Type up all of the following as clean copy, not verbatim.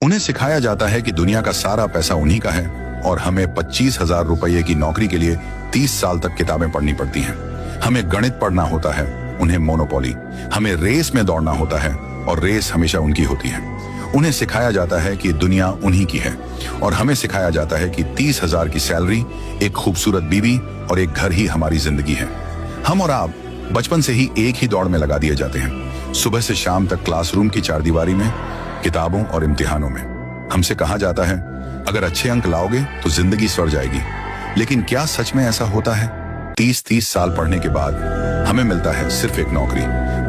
उन्हें सिखाया जाता है कि दुनिया का सारा पैसा उन्हीं का है और हमें 25,000 रुपये की नौकरी के लिए 30 साल तक किताबें पढ़नी पड़ती हैं। हमें गणित पढ़ना होता है, उन्हें मोनोपोली। हमें रेस में दौड़ना होता है और रेस हमेशा उनकी होती है। उन्हें सिखाया जाता है कि दुनिया उन्हीं की है और हमें सिखाया जाता है कि 30,000 की सैलरी, एक खूबसूरत बीवी और एक घर ही हमारी जिंदगी है। हम और आप बचपन से ही एक ही दौड़ में लगा दिए जाते हैं, सुबह से शाम तक क्लासरूम की चारदीवारी में, किताबों और इम्तिहानों में। हमसे कहा जाता है अगर अच्छे अंक लाओगे तो जिंदगी सवर जाएगी। लेकिन क्या सच में ऐसा होता है? 30 साल पढ़ने के बाद हमें मिलता है सिर्फ एक नौकरी,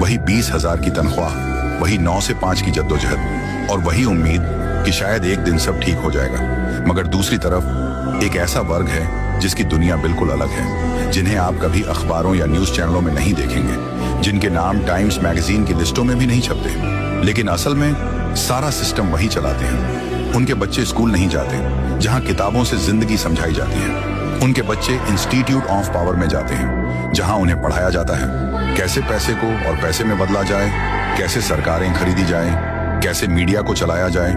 वही 20,000 की तनख्वाह, वही 9 से 5 की जद्दोजहद और वही उम्मीद कि शायद एक दिन सब ठीक हो जाएगा। मगर दूसरी तरफ एक ऐसा वर्ग है जिसकी दुनिया बिल्कुल अलग है, जिन्हें आप कभी अखबारों या न्यूज चैनलों में नहीं देखेंगे, जिनके नाम टाइम्स मैगजीन की लिस्टों में भी नहीं छपते, लेकिन असल में सारा सिस्टम वही चलाते हैं। उनके बच्चे स्कूल नहीं जाते जहां किताबों से जिंदगी समझाई जाती है। उनके बच्चे इंस्टीट्यूट ऑफ पावर में जाते हैं जहां उन्हें पढ़ाया जाता है कैसे पैसे को और पैसे में बदला जाए, कैसे सरकारें खरीदी जाए, कैसे मीडिया को चलाया जाए,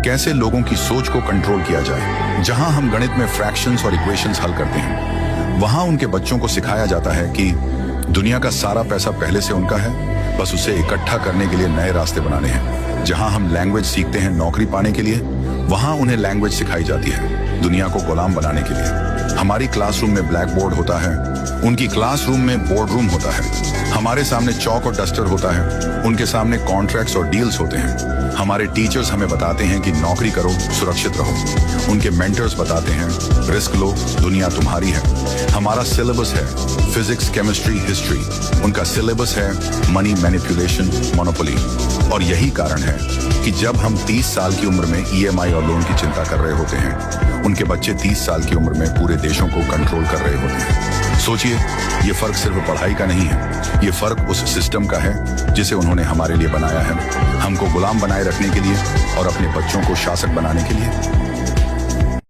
कैसे लोगों की सोच को कंट्रोल किया जाए। जहां हम गणित में फ्रैक्शंस और इक्वेशंस हल करते हैं, वहां उनके बच्चों को सिखाया जाता है कि दुनिया का सारा पैसा पहले से उनका है, बस उसे इकट्ठा करने के लिए नए रास्ते बनाने हैं। जहां हम लैंग्वेज सीखते हैं नौकरी पाने के लिए, वहां उन्हें लैंग्वेज सिखाई जाती है दुनिया को गुलाम बनाने के लिए। हमारी क्लासरूम में ब्लैक बोर्ड होता है, उनकी क्लासरूम में बोर्ड रूम होता है। हमारे सामने चौक और डस्टर होता है, उनके सामने कॉन्ट्रैक्ट्स और डील्स होते हैं। हमारे टीचर्स हमें बताते हैं कि नौकरी करो, सुरक्षित रहो। उनके मेंटर्स बताते हैं रिस्क लो, दुनिया तुम्हारी है। हमारा सिलेबस है फिजिक्स, केमिस्ट्री, हिस्ट्री। उनका सिलेबस है मनी, मैनिपुलेशन, मोनोपोली। और यही कारण है कि जब हम 30 साल की उम्र में EMI और लोन की चिंता कर रहे होते हैं, उनके बच्चे 30 साल की उम्र में पूरे देशों को कंट्रोल कर रहे होते हैं। सोचिए, ये फर्क सिर्फ पढ़ाई का नहीं है, ये फर्क उस सिस्टम का है जिसे उन्होंने हमारे लिए बनाया है, हमको गुलाम बनाए रखने के लिए और अपने बच्चों को शासक बनाने के लिए।